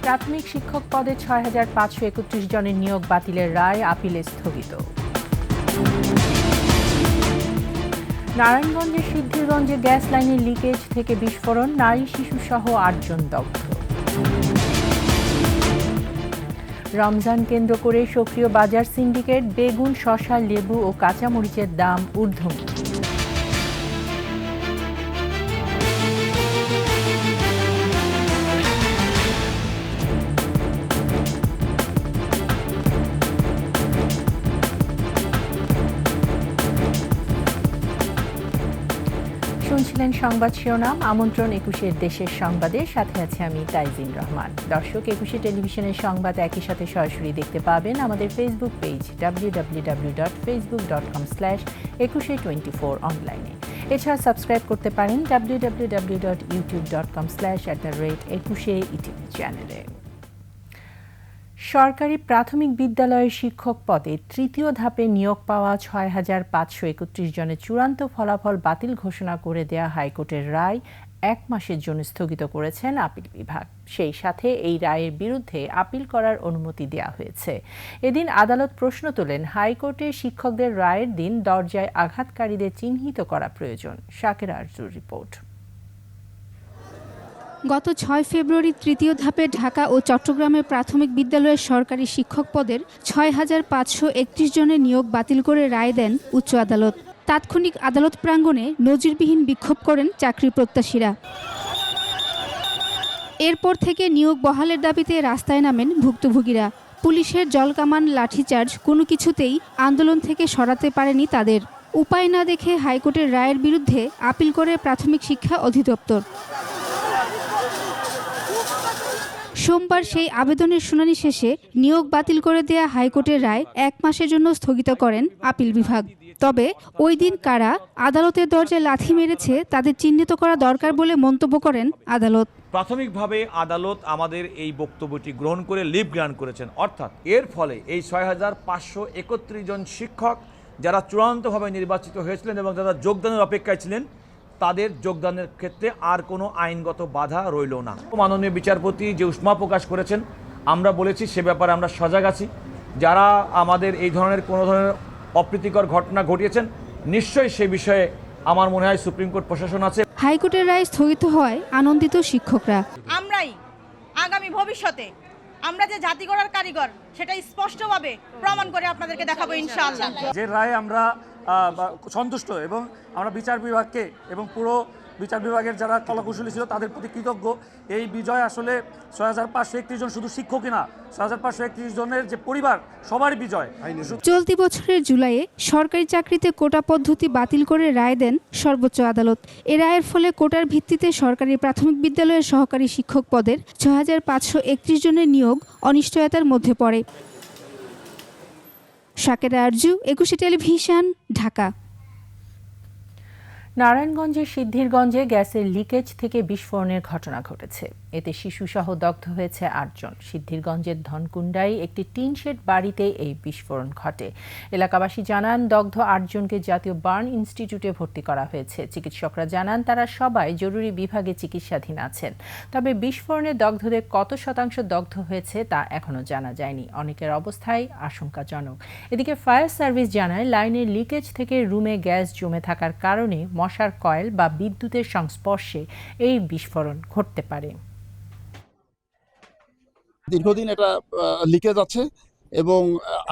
প্রাথমিক শিক্ষক পদে ৬,৫৩১ জনের নিয়োগ বাতিলের রায় আপিলে স্থগিত। নারায়ণগঞ্জের সিদ্ধিরগঞ্জে গ্যাস লাইনের লিকেজ থেকে বিস্ফোরণ, নারী শিশুসহ ৮ জন দগ্ধ। রমজান কেন্দ্র করে সক্রিয় বাজার সিন্ডিকেট, বেগুন, শসা, লেবু ও কাঁচামরিচের দাম ঊর্ধ্বমুখী। শুনছিলেন সংবাদ শিরোনাম। আমন্ত্রণ ২১ দেশের সংবাদে, সাথে আছে আমি তাইজিন রহমান। দর্শক, ২১ টেলিভিশনের সংবাদ একই সাথে সরাসরি দেখতে পাবেন আমাদের ফেসবুক পেজ www.facebook.com/2124 অনলাইনে। এছাড়া সাবস্ক্রাইব করতে পারেন www.youtube.com/@21etv চ্যানেলে। সরকারি প্রাথমিক বিদ্যালয়ের শিক্ষক পদে তৃতীয় ধাপে নিয়োগ পাওয়া ৬,৫৩১ জনের চূড়ান্ত ফলাফল বাতিল ঘোষণা করে দেয়া হাইকোর্টের রায় ১ মাসের জন্য স্থগিত করেছেন আপিল বিভাগ। সেই সাথে এই রায়ের বিরুদ্ধে আপিল করার অনুমতি দেওয়া হয়েছে। এদিন আদালত প্রশ্ন তোলেন, হাইকোর্টে শিক্ষকদের রায়ের দিন দরজায় আঘাতকারীদের চিহ্নিত করা প্রয়োজন। শাকেরা আরজুর রিপোর্ট। গত ৬ ফেব্রুয়ারি তৃতীয় ধাপে ঢাকা ও চট্টগ্রামের প্রাথমিক বিদ্যালয়ের সরকারি শিক্ষক পদের ৬,৫৩১ জনের নিয়োগ বাতিল করে রায় দেন উচ্চ আদালত। তাৎক্ষণিক আদালত প্রাঙ্গণে নজিরবিহীন বিক্ষোভ করেন চাকরি প্রত্যাশীরা। এরপর থেকে নিয়োগ বহালের দাবিতে রাস্তায় নামেন ভুক্তভোগীরা। পুলিশের জলকামান, লাঠিচার্জ কোনো কিছুতেই আন্দোলন থেকে সরাতে পারেনি তাদের। উপায় না দেখে হাইকোর্টের রায়ের বিরুদ্ধে আপিল করে প্রাথমিক শিক্ষা অধিদপ্তর। সোমবার সেই আবেদনের শুনানি শেষে নিয়োগ বাতিল করে দেয়া হাইকোর্টের রায় ১ মাসের জন্য স্থগিত করেন আপিল বিভাগ। তবে ওই দিন কারা আদালতের দরজায় লাথি মেরেছে তাদের চিহ্নিত করা দরকার বলে মন্তব্য করেন আদালত। প্রাথমিকভাবে আদালত আমাদের এই বক্তব্যটি গ্রহণ করে লিভ গ্রান্ট করেছেন। অর্থাৎ এর ফলে এই ৬,৫৩১ জন শিক্ষক যারা চূড়ান্তভাবে নির্বাচিত হয়েছিলেন এবং যারা যোগদানের অপেক্ষায় ছিলেন, তাদের যোগদানের ক্ষেত্রে আর কোনো আইনগত বাধা রইল না। মাননীয় বিচারপতি যে উষ্মা প্রকাশ করেছেন, আমরা বলেছি সে ব্যাপারে আমরা সজাগ আছি। যারা আমাদের এই ধরনের কোনো ধরনের অপ্রীতিকর ঘটনা ঘটিয়েছেন, নিশ্চয়ই সে বিষয়ে আমার মনে হয় সুপ্রিম কোর্ট প্রশাসন আছে। হাইকোর্টের রায় স্থগিত হওয়ায় আনন্দিত শিক্ষকরা। আমরাই আগামী ভবিষ্যতে আমরা যে জাতি গড়ার কারিগর সেটা স্পষ্টভাবে প্রমাণ করে আপনাদেরকে দেখাবো ইনশাআল্লাহ। যে রায় আমরা সন্তুষ্ট এবং আমরা বিচার বিভাগকে এবং পুরো বিচার বিভাগের যারা কলাকুশলী ছিল তাদের প্রতি কৃতজ্ঞ। এই বিজয় আসলে ৬,৫৩১ জন শুধু শিক্ষকই না, ৬,৫৩১ জনের যে পরিবার সবারই বিজয়। চলতি বছরের জুলাইয়ে সরকারি চাকরিতে কোটা পদ্ধতি বাতিল করে রায় দেন সর্বোচ্চ আদালত। এ রায়ের ফলে কোটার ভিত্তিতে সরকারি প্রাথমিক বিদ্যালয়ের সহকারী শিক্ষক পদের ৬,৫৩১ জনের নিয়োগ অনিশ্চয়তার মধ্যে পড়ে। শাকেরা আরজু, ২১ টেলিভিশন, ঢাকা। নারায়ণগঞ্জের সিদ্ধিরগঞ্জে গ্যাসের লিকেজ থেকে বিস্ফোরণের ঘটনা ঘটেছে। এতে শিশুসহ দগ্ধ হয়েছে ৮ জন। সিদ্ধিরগঞ্জের ধনকুন্ডায় একটি টিন শেড বাড়িতে এই বিস্ফোরণ ঘটে। এলাকাবাসী জানান, দগ্ধ ৮ জনকে জাতীয় বার্ন ইনস্টিটিউটে ভর্তি করা হয়েছে। চিকিৎসকরা জানান, তারা সবাই জরুরি বিভাগে চিকিৎসাধীন আছেন। তবে বিস্ফোরণে দগ্ধদের কত শতাংশ দগ্ধ হয়েছে তা এখনও জানা যায়নি। অনেকের অবস্থাই আশঙ্কাজনক। এদিকে ফায়ার সার্ভিস জানায়, লাইনের লিকেজ থেকে রুমে গ্যাস জমে থাকার কারণে মশার কয়েল বা বিদ্যুতের সংস্পর্শে এই বিস্ফোরণ ঘটতে পারে। দীর্ঘদিন এটা লিকেজ আছে এবং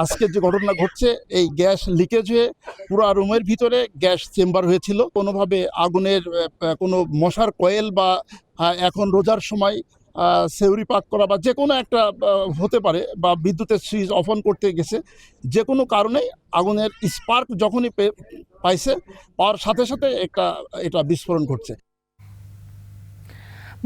আজকের যে ঘটনা ঘটছে, এই গ্যাস লিকেজ হয়ে পুরো রুমের ভিতরে গ্যাস চেম্বার হয়েছিল। কোনোভাবে আগুনের কোনো মশার কয়েল বা এখন রোজার সময় সেউরি পাক করা বা যে কোনো একটা হতে পারে, বা বিদ্যুতের সুইচ অফ অন করতে গেছে, যে কোনো কারণেই আগুনের স্পার্ক যখনই পাইছে, পাওয়ার সাথে সাথে এটা বিস্ফোরণ ঘটছে।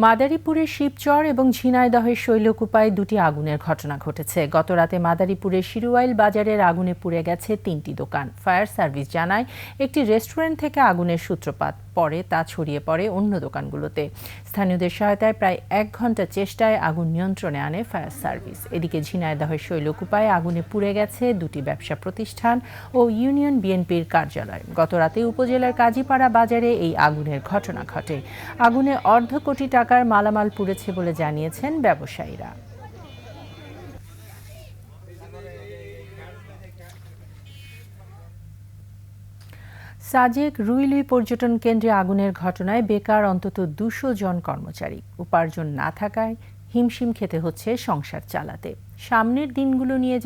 মাদারীপুরের শিবচর এবং ঝিনাইদহের শৈলকুপায় দুটি আগুনের ঘটনা ঘটেছে। গতরাতে মাদারীপুরের শিরুয়াইল বাজারের আগুনে পুড়ে গেছে ৩টি দোকান। ফায়ার সার্ভিস জানায়, একটি রেস্টুরেন্ট থেকে আগুনের সূত্রপাত, পরে তা ছড়িয়ে পড়ে অন্য দোকানগুলোতে। স্থানীয়দের সহায়তায় প্রায় ১ ঘন্টা চেষ্টায় আগুন নিয়ন্ত্রণে আনে ফায়ার সার্ভিস। এদিকে ঝিনাইদহের শৈলকুপায় আগুনে পুড়ে গেছে দুটি ব্যবসা প্রতিষ্ঠান ও ইউনিয়ন বিএনপির কার্যালয়। গতরাতে উপজেলার কাজীপাড়া বাজারে এই আগুনের ঘটনা ঘটে। আগুনে অর্ধ কোটি টাকার মালামাল পুড়েছে বলে জানিয়েছেন ব্যবসায়ীরা। সাজেক রুইলুই পর্যটন কেন্দ্রে আগুনের ঘটনায় বেকার অন্তত 200 জন কর্মচারী। উপার্জন না থাকায় হিমশিম খেতে হচ্ছে সংসার চালাতে। সামনের দিনগুলো নিয়ে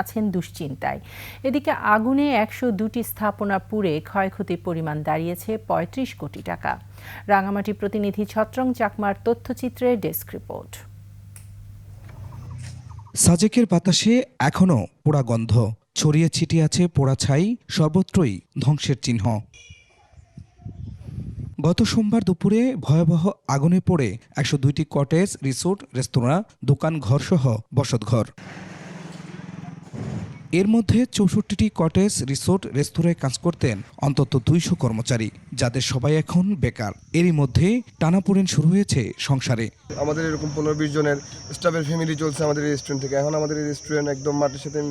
আছেন দুশ্চিন্তায়। এদিকে আগুনে 102টি স্থাপনা পুড়ে ক্ষয়ক্ষতির পরিমাণ দাঁড়িয়েছে 35 কোটি টাকা। রাঙামাটি প্রতিনিধি ছত্রং চাকমার তথ্যচিত্রে ডেস্ক রিপোর্ট। সাজেকের বাতাসে এখনো পোড়া গন্ধ ছড়িয়ে ছিটিয়ে আছে, পোড়া ছাই, সর্বত্রই ধ্বংসের চিহ্ন। গত সোমবার দুপুরে ভয়াবহ আগুনে পড়ে 102টি কটেজ, রিসোর্ট, রেস্তোরাঁ, দোকান ঘরসহ বসতঘর। এর মধ্যে 64টি কটেজ, রিসোর্ট, রেস্তোরাঁয় কাজ করতেন অন্তত 200 কর্মচারী, যাদের সবাই এখন বেকার। এরই মধ্যে টানাপোড়েন শুরু হয়েছে সংসারে। আমাদের এরকম 15-20 জনের স্টাফের ফ্যামিলি চলছে আমাদের এই রেস্টুরেন্ট থেকে। এখন আমাদের এই রেস্টুরেন্ট একদম মাটির সাথে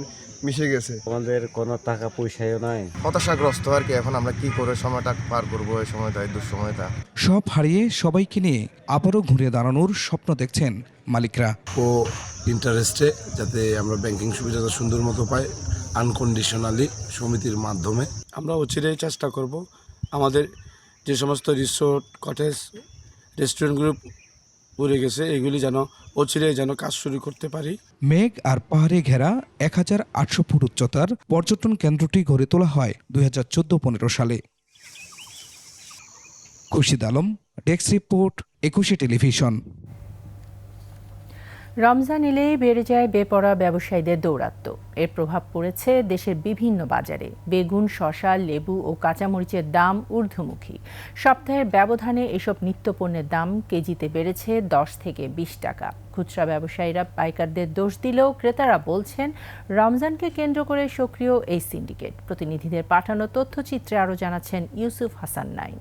মিশে গেছে। আমাদের কোনো টাকা পয়সাও নাই, হতাশাগ্রস্ত আর কি। এখন আমরা কি করে সময়টা পার করবো, এই সময়টা, এই দুঃসময়টা। সব হারিয়ে সবাইকে নিয়ে আবারও ঘুরে দাঁড়ানোর স্বপ্ন দেখছেন মালিকরা। ও ইন্টারেস্টে যাতে আমরা ব্যাংকিং সুবিধাটা সুন্দর মতো পাই, আনকন্ডিশনালি সমিতির মাধ্যমে। আমরা অচিরেই চেষ্টা করব আমাদের যে সমস্ত রিসোর্ট, কটেজ, রেস্টুরেন্টগুলো পড়ে গেছে, এগুলি যেন অচিরেই যেন কাজ শুরু করতে পারি। মেঘ আর পাহাড়ে ঘেরা 1800 ফুট উচ্চতার পর্যটন কেন্দ্রটি গড়ে তোলা হয় 2014-15 সালে। Khurshid Alam, desk report, 21 television. Ramzan এলেই বেড়ে যায় বেপরোয়া ব্যবসায়ীদের দৌরাত্ম্য। এর প্রভাব পড়েছে দেশের বিভিন্ন বাজারে। বেগুন, শসা, লেবু ও কাঁচামরিচের দাম ঊর্ধ্বমুখী। সপ্তাহের ব্যবধানে এসব নিত্যপণ্যের দাম কেজিতে বেড়েছে 10 থেকে 20 টাকা। খুচরা ব্যবসায়ীরা পাইকারদের দোষ দিলেও ক্রেতারা বলছেন রমজানকে কেন্দ্র করে সক্রিয় এই সিন্ডিকেট। প্রতিনিধিদের পাঠানো তথ্যচিত্রে আরও জানাচ্ছেন ইউসুফ হাসান নাইম।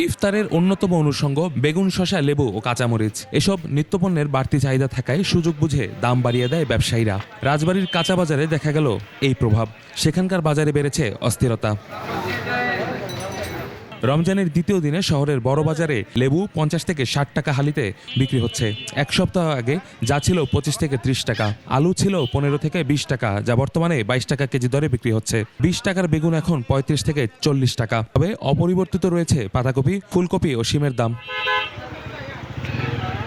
ইফতারের অন্যতম অনুষঙ্গ বেগুন, শসা, লেবু ও কাঁচামরিচ। এসব নিত্যপণ্যের বাড়তি চাহিদা থাকায় সুযোগ বুঝে দাম বাড়িয়ে দেয় ব্যবসায়ীরা। রাজবাড়ীর কাঁচা বাজারে দেখা গেল এই প্রভাব। সেখানকার বাজারে বেড়েছে অস্থিরতা। রমজানের দ্বিতীয় দিনে শহরের বড় বাজারে লেবু 50 থেকে 60 টাকা হালিতে বিক্রি হচ্ছে। এক সপ্তাহ আগে যা ছিল 25 থেকে 30 টাকা। আলু ছিল 15 থেকে 20 টাকা, যা বর্তমানে 22 টাকা কেজি দরে বিক্রি হচ্ছে। 20 টাকার বেগুন এখন 35 থেকে 40 টাকা। তবে অপরিবর্তিত রয়েছে পাতাকপি, ফুলকপি ও শিমের দাম।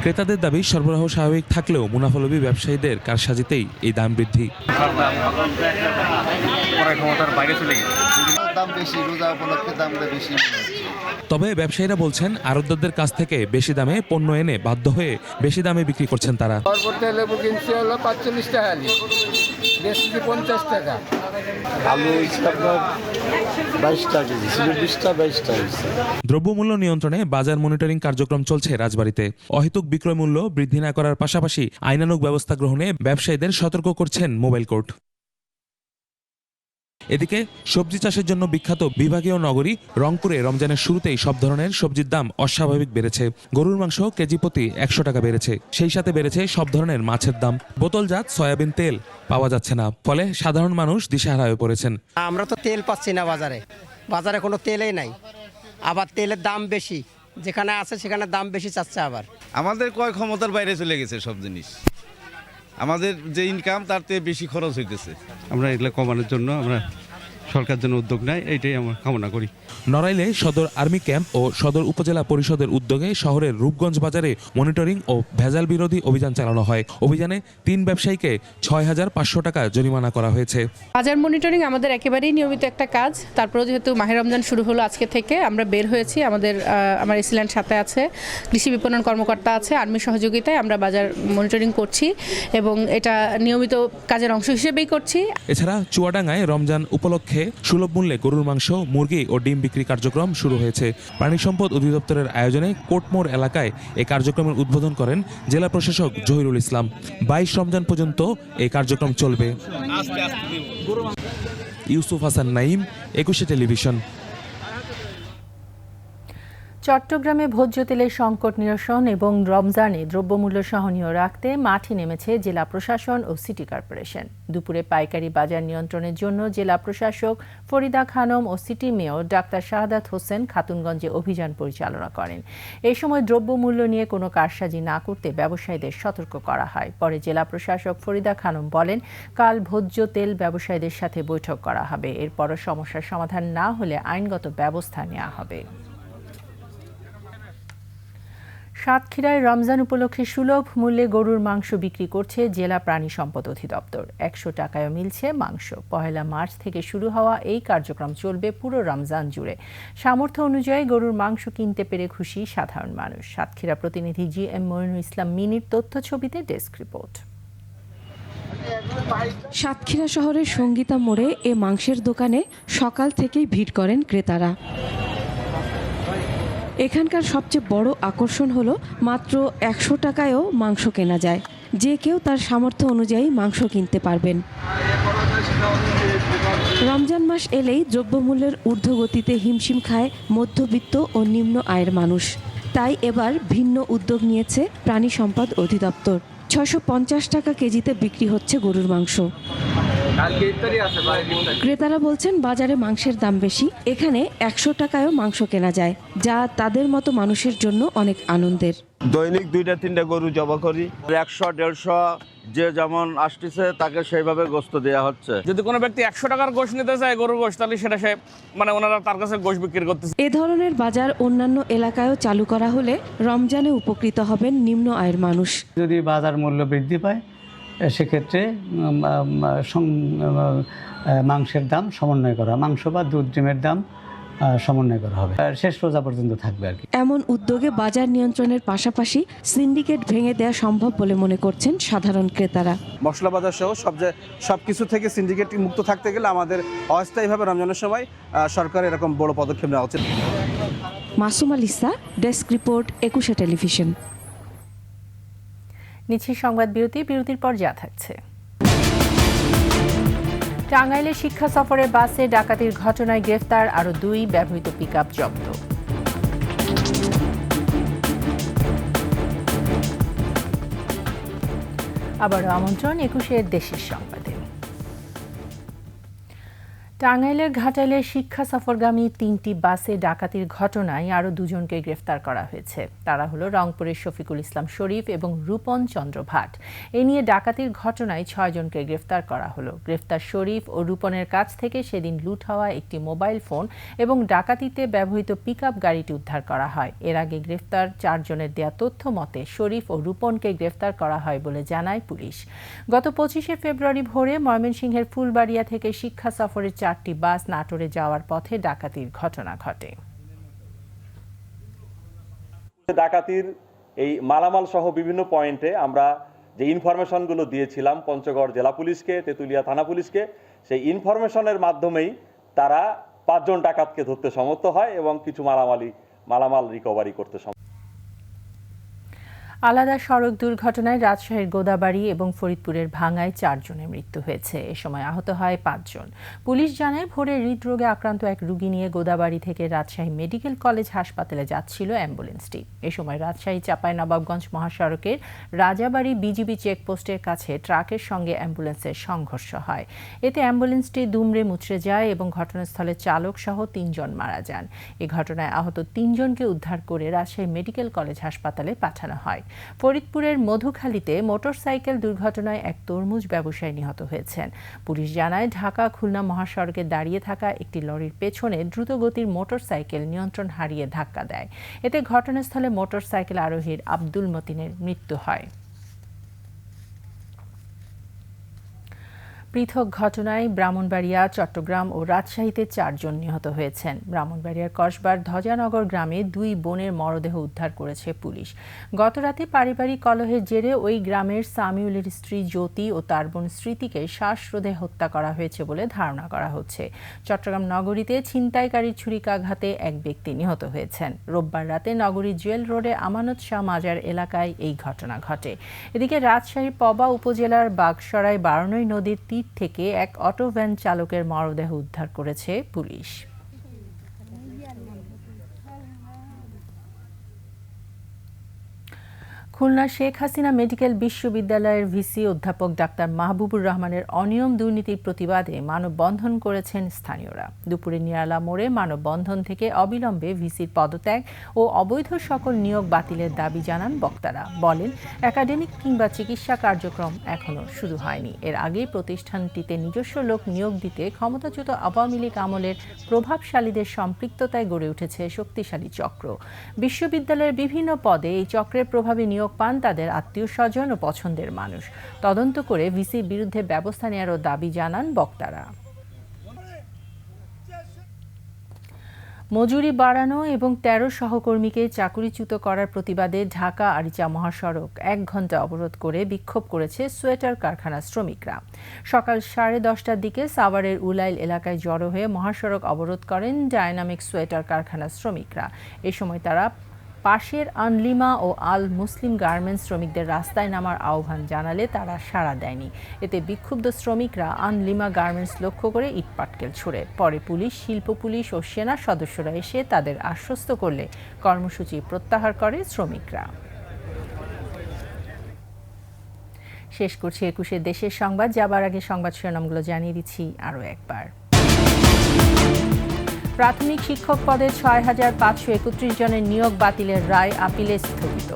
ক্রেতাদের দাবি সরবরাহ স্বাভাবিক থাকলেও মুনাফালোভী ব্যবসায়ীদের কারসাজিতেই এই দাম বৃদ্ধি। তবে ব্যবসায়ীরা বলছেন আড়তদারদের কাছ থেকে বেশি দামে পণ্য এনে বাধ্য হয়ে বেশি দামে বিক্রি করছেন তারা। লেবু কিনছি হলো 45 টাকা, 50 টাকা। আলু 22 টাকা কেজি, 22 টাকা। দ্রব্যমূল্য নিয়ন্ত্রণে বাজার মনিটরিং কার্যক্রম চলছে রাজবাড়ীতে। অহেতুক বিক্রয় মূল্য বৃদ্ধি না করার পাশাপাশি আইনানুগ ব্যবস্থা গ্রহণে ব্যবসায়ীদের সতর্ক করছেন মোবাইল কোর্ট। এদিকে সবজি চাষের জন্য বিখ্যাত বিভাগীয় নগরী রংপুরে রমজানের শুরুতেই সব ধরনের সবজির দাম অস্বাভাবিক বেড়েছে। গরুর মাংস কেজি প্রতি 100 টাকা বেড়েছে। সেই সাথে বেড়েছে সব ধরনের মাছের দাম। বোতলজাত সয়াবিন তেল পাওয়া যাচ্ছে না, ফলে সাধারণ মানুষ দিশেহারা হয়ে পড়েছেন। আমরা তো তেল পাচ্ছি না বাজারে কোনো তেলই নাই। আবার তেলের দাম বেশি, যেখানে আছে সেখানে দাম বেশি চাচ্ছে। আবার আমাদের ক্রয় ক্ষমতার বাইরে চলে গেছে সব জিনিস। আমাদের যে ইনকাম তার থেকে বেশি খরচ হইতেছে। আমরা এগুলো কমানোর জন্য আমরা সরকার যেন উদ্যোগ নেয়, এইটাই আমরা কামনা করি। নড়াইলে সদর আর্মি ক্যাম্প ও সদর উপজেলা পরিষদের উদ্যোগে শহরের রূপগঞ্জ বাজারে মনিটরিং ও ভেজাল বিরোধী অভিযান চালানো হয়। অভিযানে 3 ব্যবসায়ীকে 6500 টাকা জরিমানা করা হয়েছে। বাজার মনিটরিং আমাদের একেবারেই নিয়মিত একটা কাজ। তারপরে যেহেতু মাহে রমজান শুরু হলো আজকে থেকে, আমরা বের হয়েছি। আমার এসিল্যান্ড সাথে আছে, কৃষি বিপণন কর্মকর্তা আছে, আর্মির সহযোগিতায় আমরা বাজার মনিটরিং করছি এবং এটা নিয়মিত কাজের অংশ হিসেবেই করছি। এছাড়া চুয়াডাঙ্গায় রমজান উপলক্ষে সুলভ মূল্যে গরুর মাংস, মুরগি ও ডিম বিক্রি কার্যক্রম শুরু হয়েছে। প্রাণী সম্পদ অধিদপ্তরের আয়োজনে কোটমোড় এলাকায় এই কার্যক্রমের উদ্বোধন করেন জেলা প্রশাসক জহিরুল ইসলাম। 22 রমজান পর্যন্ত এই কার্যক্রম চলবে। ইউসুফ হাসান নাইম, 21 টেলিভিশন। চট্টগ্রামে ভোজ্য তেলের সংকট নিরসন এবং রমজানে দ্রব্যমূল্য সহনীয় রাখতে মাঠে নেমেছে জেলা প্রশাসন ও সিটি কর্পোরেশন। দুপুরে পাইকারি বাজার নিয়ন্ত্রণের জন্য জেলা প্রশাসক ফরিদা খানম ও city mayor doctor Shahadat Hossain খাতুনগঞ্জে অভিযান পরিচালনা করেন। এই সময় দ্রব্যমূল্য নিয়ে কোনো কারসাজি না করতে ব্যবসায়ীদের সতর্ক করা হয়। পরে জেলা প্রশাসক ফরিদা খানম বলেন, কাল ভোজ্য তেল ব্যবসায়ীদের সাথে বৈঠক করা হবে। এরপরও সমস্যার সমাধান না হলে আইনগত ব্যবস্থা নেওয়া হবে। সাতক্ষীরায় রমজান উপলক্ষে সুলভ মূল্যে গরুর মাংস বিক্রি করছে জেলা প্রাণী সম্পদ অধিদপ্তর। 100 টাকায়ও মিলছে মাংস। 1 মার্চ থেকে শুরু হওয়া এই কার্যক্রম চলবে পুরো রমজান জুড়ে। সামর্থ্য অনুযায়ী গরুর মাংস কিনতে পেরে খুশি সাধারণ মানুষ। সাতক্ষীরা প্রতিনিধি GM মইনুল ইসলাম মিনির তথ্য ছবিতে ডেস্ক রিপোর্ট। সাতক্ষীরা শহরের সঙ্গীতা মোড়ে এ মাংসের দোকানে সকাল থেকেই ভিড় করেন ক্রেতারা। এখানকার সবচেয়ে বড় আকর্ষণ হলো মাত্র 100 টাকায়ও মাংস কেনা যায়। যে কেউ তার সামর্থ্য অনুযায়ী মাংস কিনতে পারবেন। রমজান মাস এলেই দ্রব্যমূল্যের ঊর্ধ্বগতিতে হিমশিম খায় মধ্যবিত্ত ও নিম্ন আয়ের মানুষ। তাই এবার ভিন্ন উদ্যোগ নিয়েছে প্রাণী সম্পদ অধিদপ্তর। 650 টাকা কেজিতে বিক্রি হচ্ছে গরুর মাংস। ক্রেতারা বলছেন, বাজারে মাংসের দাম বেশি, এখানে 100 টাকায়ও মাংস কেনা যায়, যা তাদের মতো মানুষের জন্য অনেক আনন্দের। দৈনিক 2-3টা গরু জবা করি, 100-150 যে যেমন আসতেছে তাকে সেইভাবে গোশত দেওয়া হচ্ছে। যদি কোনো ব্যক্তি 100 টাকার গোশ নিতে চায় গরুর গোশ, তাহলে সেটা সে ওনারা তার কাছে গোশ বিক্রি করতেছে। এ ধরনের বাজার অন্যান্য এলাকায়ও চালু করা হলে রমজানে উপকৃত হবেন নিম্ন আয়ের মানুষ। যদি বাজার মূল্য বৃদ্ধি পায় সেক্ষেত্রে মাংসের দাম সমন্বয় করা, মাংস বা দুধ ডিমের দাম সমন্বয় করা হবে, শেষ রোজা পর্যন্ত থাকবে আর কি। এমন উদ্যোগে বাজার নিয়ন্ত্রণের পাশাপাশি সিন্ডিকেট ভেঙে দেওয়া সম্ভব বলে মনে করছেন সাধারণ ক্রেতারা। মশলা বাজার সহ সবকিছু থেকে সিন্ডিকেট মুক্ত থাকতে গেলে আমাদের অস্থায়ীভাবে রমজানের সময় সরকার এরকম বড় পদক্ষেপ নেওয়া উচিত। Masuma Lisa, desk report, 21 television. নিচ্ছি সংবাদ বিরতির পর যা থাকছে। টাঙ্গাইলে শিক্ষা সফরে বাসে ডাকাতির ঘটনায় গ্রেফতার আরও 2 ব্যবহৃত পিকআপ জব্দ। আবারও আমন্ত্রণ 21 দেশের সংবাদে। টাঙ্গাইলের ঘাটাইলে শিক্ষা সফরগামী 3টি বাসে ডাকাতির ঘটনায় আরও 2 জনকে গ্রেফতার করা হয়েছে। তারা হলো রংপুরের শফিকুল ইসলাম শরীফ এবং রূপন চন্দ্র ভাট। এ নিয়ে ডাকাতির ঘটনায় 6 জনকে গ্রেফতার করা হলো। গ্রেফতার শরীফ ও রূপনের কাছ থেকে সেদিন লুট হওয়া একটি মোবাইল ফোন এবং ডাকাতিতে ব্যবহৃত পিকআপ গাড়িটি উদ্ধার করা হয়। এর আগে গ্রেফতার 4 জনের দেয়া তথ্য মতে শরীফ ও রূপনকে গ্রেফতার করা হয় বলে জানায় পুলিশ। গত 25শে ফেব্রুয়ারি ভোরে ময়মনসিংহের ফুলবাড়িয়া থেকে শিক্ষা সফরের 4টি বাস নাটোরে যাওয়ার পথে ডাকাতির ঘটনা ঘটে। ডাকাতির এই মালামাল সহ বিভিন্ন পয়েন্টে আমরা যে ইনফরমেশনগুলো দিয়েছিলাম পঞ্চগড় জেলা পুলিশকে, তেঁতুলিয়া থানা পুলিশকে, সেই ইনফরমেশনের মাধ্যমেই তারা 5 জন ডাকাতকে ধরতে সমর্থ হয় এবং কিছু মালামাল রিকভারি করতে সমর্থ। আলাদা সড়ক দুর্ঘটনায় রাজশাহীর গোদাবাড়ি এবং ফরিদপুরের ভাঙ্গায় 4 জনের মৃত্যু হয়েছে। এ সময় আহত হয় 5 জন। পুলিশ জানায়, ভোরে হৃদরোগে আক্রান্ত এক রোগী নিয়ে গোদাবাড়ি থেকে রাজশাহী মেডিকেল কলেজ হাসপাতালে যাচ্ছিল অ্যাম্বুলেন্সটি। এ সময় রাজশাহী চাঁপাইনবাবগঞ্জ মহাসড়কের রাজাবাড়ি বিজিবি চেকপোস্টের কাছে ট্রাকের সঙ্গে অ্যাম্বুলেন্সের সংঘর্ষ হয়। এতে অ্যাম্বুলেন্সটি দুমড়ে মুচড়ে যায় এবং ঘটনাস্থলে চালক সহ 3 জন মারা যান। এ ঘটনায় আহত 3 জনকে উদ্ধার করে রাজশাহী মেডিকেল কলেজ হাসপাতালে পাঠানো হয়। ফরিদপুরের মধুখালীতে মোটরসাইকেল দুর্ঘটনায় এক তরমুজ ব্যবসায়ী নিহত হয়েছেন। পুলিশ জানায়, ঢাকা খুলনা মহাসড়কে দাঁড়িয়ে থাকা একটি লরির পেছনে দ্রুতগতির মোটরসাইকেল নিয়ন্ত্রণ হারিয়ে ধাক্কা দেয়। এতে ঘটনাস্থলে মোটরসাইকেল আরোহীর আব্দুল মতিনের মৃত্যু হয়। পৃথক ঘটনায় ব্রাহ্মণবাড়িয়া, চট্টগ্রাম ও রাজশাহীতে 4 জন নিহত হয়েছেন। ব্রাহ্মণবাড়িয়ার কসবার ধ্বজানগর গ্রামে 2 বোনের মরদেহ উদ্ধার করেছে পুলিশ। গতরাতে পারিবারিক কলহের জেরে ওই গ্রামের সামিউলের স্ত্রী জ্যোতি ও তার বোন স্মৃতিকে শ্বাসরোধে হত্যা করা হয়েছে বলে ধারণা করা হচ্ছে। চট্টগ্রাম নগরীতে ছিনতাইকারীর ছুরিকাঘাতে এক ব্যক্তি নিহত হয়েছেন। রোববার রাতে নগরীর জুয়েল রোডে আমানত শাহ মাজার এলাকায় এই ঘটনা ঘটে। এদিকে রাজশাহীর পবা উপজেলার বাগসরাই বারনই নদীর তীর থেকে এক অটো ভ্যান চালকের মরদেহ উদ্ধার করেছে পুলিশ। খুলনা শেখ হাসিনা মেডিকেল বিশ্ববিদ্যালয়ের ভিসি অধ্যাপক ডাক্তার মাহবুবুর রহমানের অনিয়ম দুর্নীতির প্রতিবাদে মানববন্ধন করেছেন স্থানীয়রা। দুপুরে নিরালা মোড়ে মানববন্ধন থেকে অবিলম্বে ভিসির পদত্যাগ ও অবৈধ সকল নিয়োগ বাতিলের দাবি জানান বক্তারা। বলেন, একাডেমিক কিংবা চিকিৎসা কার্যক্রম এখনো শুরু হয়নি। এর আগেই প্রতিষ্ঠানটিতে নিজস্ব লোক নিয়োগ দিতে ক্ষমতাচ্যুত আওয়ামী লীগ আমলের প্রভাবশালীদের সম্পৃক্ততায় গড়ে উঠেছে শক্তিশালী চক্র। বিশ্ববিদ্যালয়ের বিভিন্ন পদে এই চক্রের প্রভাবে নিয়োগ পান তাদের আত্মীয় স্বজন ও পছন্দের মানুষ। তদন্ত করে ভিসির বিরুদ্ধে ব্যবস্থা নেওয়ারও দাবি জানান বক্তারা। মজুরি বাড়ানো এবং ১৩ সহকর্মীকে চাকুরিচ্যুত করার প্রতিবাদে ঢাকা আরিচা মহাসড়ক ১ ঘণ্টা অবরোধ করে বিক্ষোভ করেছে সোয়েটার কারখানা শ্রমিকরা। সকাল 10:30টার দিকে সাভারের উলাইল এলাকায় জড়ো হয়ে মহাসড়ক অবরোধ করেন ডায়নামিক সোয়েটার কারখানা শ্রমিকরা। এ সময় তারা পাশের আনলিমা ও আল মুসলিম গার্মেন্টস শ্রমিকদের রাস্তায় নামার আহ্বান জানালে তারা সাড়া দেয়নি। এতে বিক্ষুব্ধ শ্রমিকরা আনলিমা গার্মেন্টস লক্ষ্য করে ইটপাটকেল ছুড়ে। পরে পুলিশ, শিল্প পুলিশ ও সেনা সদস্যরা এসে তাদের আশ্বস্ত করলে কর্মসূচি প্রত্যাহার করে শ্রমিকরা। শেষ করছি ২১শে দেশের সংবাদ। যাবার আগে সংবাদ শিরোনামগুলো জানিয়ে দিচ্ছি আরও একবার। প্রাথমিক শিক্ষক পদে ৬,৫৩১ জনের নিয়োগ বাতিলের রায় আপিলে স্থগিত।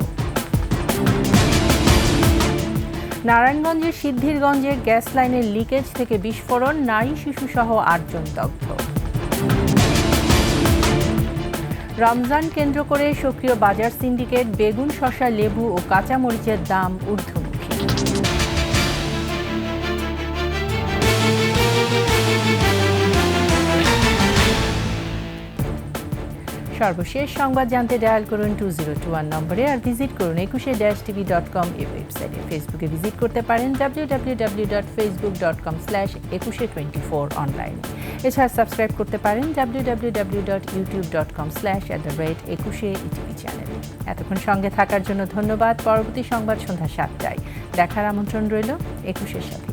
নারায়ণগঞ্জের সিদ্ধিরগঞ্জে গ্যাস লাইনের লিকেজ থেকে বিস্ফোরণ, নারী শিশুসহ ৮ জন দগ্ধ। রমজান কেন্দ্র করে সক্রিয় বাজার সিন্ডিকেট, বেগুন, শসা, লেবু ও কাঁচামরিচের দাম ঊর্ধ্বমুখী। সর্বশেষ সংবাদ জানতে ডায়াল করুন 2021 নম্বরে আর ভিজিট করুন 21-tv.com এই ওয়েবসাইটে। ফেসবুকে ভিজিট করতে পারেন www.facebook.com/2124 অনলাইন। এছাড়া সাবস্ক্রাইব করতে পারেন www.youtube.com/@21etv চ্যানেলে। এতক্ষণ সঙ্গে থাকার জন্য ধন্যবাদ। পরবর্তী সংবাদ সন্ধ্যা 7টায় দেখার আমন্ত্রণ রইল। 21-এর সাথে।